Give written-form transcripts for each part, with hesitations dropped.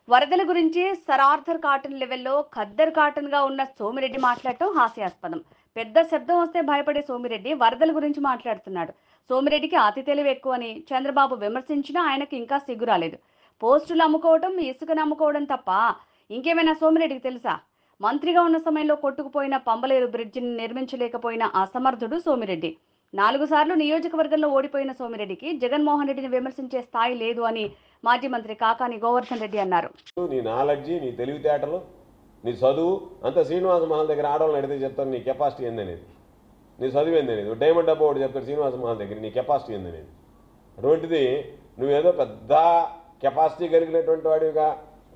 వరదల గురించి sir Arthur cotton లెవెల్లో ఖద్దర్ కాటన్గా ఉన్న సోమిరెడ్డి మాట్లాడటం హాస్యాస్పదం. పెద్ద శబ్దం వస్తే భయపడే సోమిరెడ్డి వరదల గురించి మాట్లాడుతున్నాడు. సోమిరెడ్డికి అతి తెలివి ఎక్కువని చంద్రబాబు విమర్శించినా ఆయనకు ఇంకా సిగ్గు రాలేదు. పోస్టులు అమ్ముకోవడం, ఇసుకను అమ్ముకోవడం తప్ప ఇంకేమైనా సోమిరెడ్డికి తెలుసా? మంత్రిగా ఉన్న సమయంలో కొట్టుకుపోయిన పంబలేరు బ్రిడ్జిని నిర్మించలేకపోయిన అసమర్థుడు సోమిరెడ్డి. 4 సార్లు నియోజకవర్గంలో ఓడిపోయిన సోమిరెడ్డికి జగన్మోహన్ రెడ్డిని విమర్శించే స్థాయి లేదు అని మాజీ మంత్రి కాకాని గోవర్ధన్ రెడ్డి అన్నారు. నీ నాలెడ్జి, నీ తెలివితేటలు, నీ చదువు అంత శ్రీనివాస మహల్ దగ్గర ఆడవాళ్ళని అడిగితే చెప్తాను నీ కెపాసిటీ ఏందనేది, నీ చదువు ఏందనేది. డైమండ్ డబ్బా ఒకటి చెప్తాడు శ్రీనివాస మహల్ దగ్గర నీ కెపాసిటీ ఏందనేది. అటువంటిది నువ్వేదో పెద్ద కెపాసిటీ కలిగినటువంటి వాడివిగా,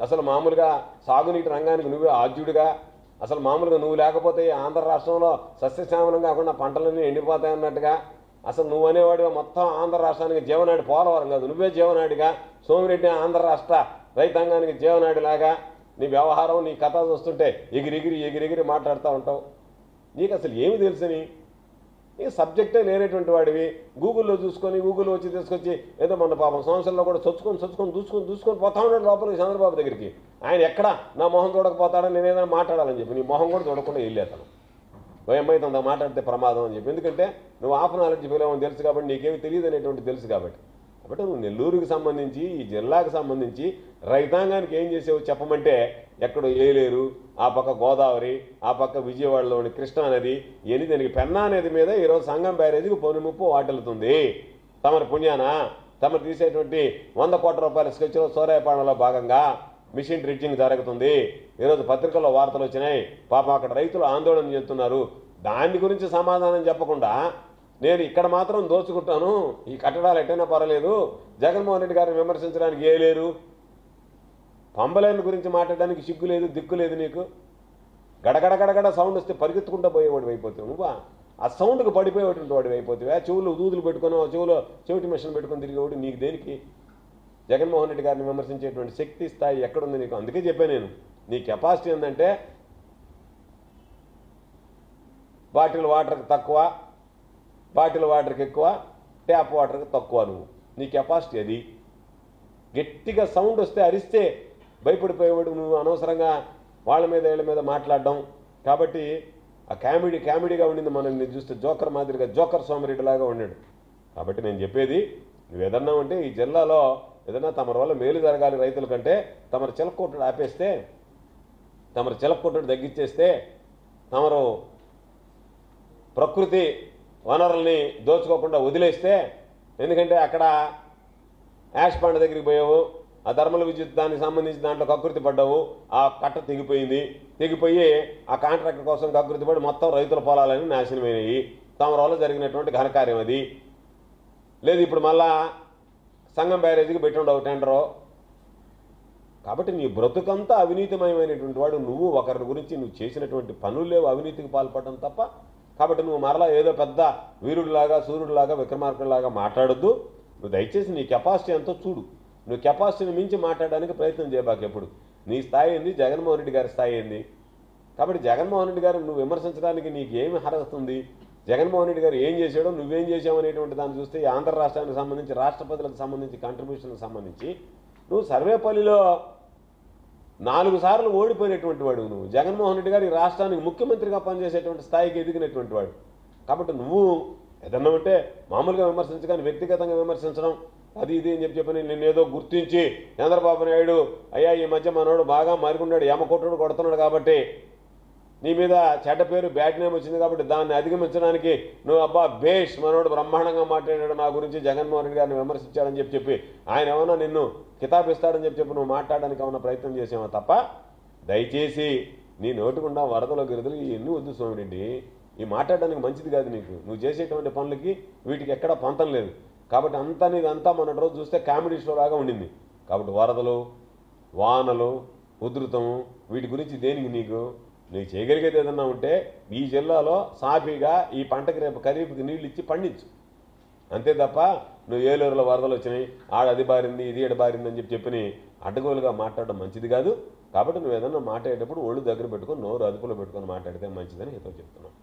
అసలు మామూలుగా సాగునీటి రంగానికి నువ్వే ఆద్యుడిగా, అసలు మామూలుగా నువ్వు లేకపోతే ఆంధ్ర రాష్ట్రంలో సస్యశ్యామలం కాకుండా పంటలన్నీ ఎండిపోతాయన్నట్టుగా, అసలు నువ్వు అనేవాడిగా మొత్తం ఆంధ్ర రాష్ట్రానికి జీవనాడి పోలవరం కాదు, నువ్వే జీవనాడిగా, సోమిరెడ్డి ఆంధ్ర రాష్ట్ర రైతాంగానికి జీవనాడిలాగా నీ వ్యవహారం, నీ కథ చూస్తుంటే ఎగిరిగిరి మాట్లాడుతూ ఉంటావు. నీకు అసలు ఏమి తెలుసని, నీకు సబ్జెక్టే లేనటువంటి వాడివి. గూగుల్లో చూసుకొని గూగుల్లో వచ్చి తీసుకొచ్చి ఏదో మన పాపం సంవత్సరంలో కూడా దూసుకొని పోతా ఉన్నాడు లోపలికి చంద్రబాబు దగ్గరికి. ఆయన ఎక్కడ నా మొహం చూడకపోతాడని నేను ఏదైనా మాట్లాడాలని చెప్పి నీ మొహం కూడా చూడకుండా వెళ్ళేతాను. భయమైతే అంత మాట్లాడితే ప్రమాదం అని చెప్పి. ఎందుకంటే నువ్వు హాఫ్ నాలెడ్జ్ పిలవని తెలుసు కాబట్టి, నీకేమి తెలియదు అనేటువంటి తెలుసు కాబట్టి. కాబట్టి నువ్వు నెల్లూరుకి సంబంధించి, ఈ జిల్లాకు సంబంధించి రైతాంగానికి ఏం చేసావు చెప్పమంటే, ఎక్కడో ఏలేరు, ఆ పక్క గోదావరి, ఆ పక్క విజయవాడలోని కృష్ణా నది, ఇవన్నీ దానికి పెన్నా నది మీద ఈరోజు సంగం బ్యారేజీకి పొనుముప్పు వాటిల్లుతుంది. తమరి పుణ్యాన తమరు తీసేటువంటి 100 కోట్ల రూపాయల స్కెచ్లో సూర్యాపాడంలో భాగంగా మిషన్ డ్రిడ్జింగ్ జరుగుతుంది. ఈరోజు పత్రికల్లో వార్తలు వచ్చినాయి. పాపం అక్కడ రైతులు ఆందోళన చేస్తున్నారు. దాని గురించి సమాధానం చెప్పకుండా నేను ఇక్కడ మాత్రం దోచుకుంటాను, ఈ కట్టడాలు ఎట్టైనా పర్వాలేదు, జగన్మోహన్ రెడ్డి గారిని విమర్శించడానికి ఏ లేరు, పంబలేని గురించి మాట్లాడడానికి సిగ్గు లేదు, దిక్కు లేదు నీకు. గడగడ సౌండ్ వస్తే పరిగెత్తుకుంటూ పోయేవాడు అయిపోతావు. నువ్వు ఆ సౌండ్కి పడిపోయేటువంటి వాడు అయిపోతావా? చెవులు దూదులు పెట్టుకుని, చెవులో చెవిటి మిషన్ పెట్టుకొని తిరిగేవాడు. నీకు దేనికి జగన్మోహన్ రెడ్డి గారిని విమర్శించేటువంటి శక్తి స్థాయి ఎక్కడుంది నీకు? అందుకే చెప్పాను నేను, నీ కెపాసిటీ ఏంటంటే బాటిల్ వాటర్కి తక్కువ, బాటిల్ వాటర్కి ఎక్కువ, ట్యాప్ వాటర్కి తక్కువ. నీ కెపాసిటీ అది. గట్టిగా సౌండ్ వస్తే అరిస్తే భయపడిపోయేవాడు నువ్వు. అనవసరంగా వాళ్ళ మీద వీళ్ళ మీద మాట్లాడడం. కాబట్టి ఆ కామెడీగా ఉండింది. మనం చూస్తే జోకర్ మాదిరిగా, జోకర్ సోమిరెడ్డి లాగా ఉన్నాడు. కాబట్టి నేను చెప్పేది, నువ్వు ఏదన్నా ఉంటే ఈ జిల్లాలో ఏదన్నా తమరి వల్ల మేలు జరగాలి రైతుల కంటే, తమరు చిలక్కొట్టుడు ఆపేస్తే, తమరు చిలక్కొట్టుడు తగ్గించేస్తే, తమరు ప్రకృతి వనరుల్ని దోచుకోకుండా వదిలేస్తే, ఎందుకంటే అక్కడ యాష్ పాండ్ దగ్గరికి పోయావు, ఆ ధర్మల విద్యుత్ దానికి సంబంధించి దాంట్లో కకృతి పడ్డావు, ఆ కట్ట తెగిపోయి ఆ కాంట్రాక్టర్ కోసం కకృతి పడి మొత్తం రైతుల పొలాలని నాశనమైనవి. తమరి వల్ల జరిగినటువంటి ఘనకార్యం అది. లేదు ఇప్పుడు మళ్ళా సంగం బ్యారేజీకి పెట్టుండవు టెండరు. కాబట్టి నీ బ్రతుకంతా అవినీతిమయమైనటువంటి వాడు నువ్వు. ఒకరి గురించి నువ్వు చేసినటువంటి పనులు లేవు అవినీతికి పాల్పడడం తప్ప. కాబట్టి నువ్వు మరలా ఏదో పెద్ద వీరుడిలాగా, సూర్యుడిలాగా, విక్రమార్కుడిలాగా మాట్లాడొద్దు. నువ్వు దయచేసి నీ కెపాసిటీ ఎంతో చూడు. నువ్వు కెపాసిటీని మించి మాట్లాడడానికి ప్రయత్నం చేయబాకు ఎప్పుడు. నీ స్థాయి ఏంది, జగన్మోహన్ రెడ్డి గారి స్థాయి ఏంది. కాబట్టి జగన్మోహన్ రెడ్డి గారిని నువ్వు విమర్శించడానికి నీకు ఏమి అర్హత ఉంది? జగన్మోహన్ రెడ్డి గారు ఏం చేశాడో, నువ్వేం చేసావు అనేటువంటి దాన్ని చూస్తే ఈ ఆంధ్ర రాష్ట్రానికి సంబంధించి, రాష్ట్రపతులకు సంబంధించి, కంట్రిబ్యూషన్కి సంబంధించి నువ్వు సర్వేపల్లిలో 4 సార్లు ఓడిపోయినటువంటి వాడు నువ్వు. జగన్మోహన్ రెడ్డి గారు ఈ రాష్ట్రానికి ముఖ్యమంత్రిగా పనిచేసేటువంటి స్థాయికి ఎదిగినటువంటి వాడు. కాబట్టి నువ్వు ఏదన్నా ఉంటే మామూలుగా విమర్శించగానే వ్యక్తిగతంగా విమర్శించడం అది ఇది అని చెప్పని నిన్నేదో గుర్తించి చంద్రబాబు నాయుడు అయ్యా ఈ మధ్య మనోడు బాగా మారుకున్నాడు, యమకొట్టుడు కొడుతున్నాడు కాబట్టి నీ మీద చెడ్డ పేరు, బ్యాడ్ నేమ్ వచ్చింది కాబట్టి దాన్ని అధిగమించడానికి నువ్వు అబ్బా బేష్ మనోడు బ్రహ్మాండంగా మాట్లాడాడు నా గురించి, జగన్మోహన్ రెడ్డి గారిని విమర్శించాడని చెప్పి ఆయన ఏమన్నా నిన్ను కితాబిస్తాడని చెప్పి నువ్వు మాట్లాడడానికి ఏమన్నా ప్రయత్నం చేసావా తప్ప, దయచేసి నీ నోటుకుండా వరదలు గిరదలు ఇవన్నీ వద్దు సోమిరెడ్డి. ఈ మాట్లాడడానికి మంచిది కాదు నీకు. నువ్వు చేసేటువంటి పనులకి వీటికి ఎక్కడా పొంతం లేదు. కాబట్టి నీదంతా మొన్నటి రోజు చూస్తే కామెడీ షో లాగా ఉండింది. కాబట్టి వరదలు, వానలు, ఉధృతము వీటి గురించి దేనికి నీకు చేయగలిగేది ఏదన్నా ఉంటే ఈ జిల్లాలో సాఫీగా ఈ పంటకి రేపు ఖరీఫ్కి నీళ్ళు ఇచ్చి పండించు. అంతే తప్ప నువ్వు ఏలూరులో వరదలు వచ్చినాయి, అది బారింది, ఇది బారింది అని చెప్పి అడ్డగోలుగా మాట్లాడడం మంచిది కాదు. కాబట్టి నువ్వు ఏదన్నా మాట్లాడేటప్పుడు ఒళ్ళు దగ్గర పెట్టుకొని, నోరు అదుపులో పెట్టుకొని మాట్లాడితే మంచిదని హితో చెప్తున్నాను.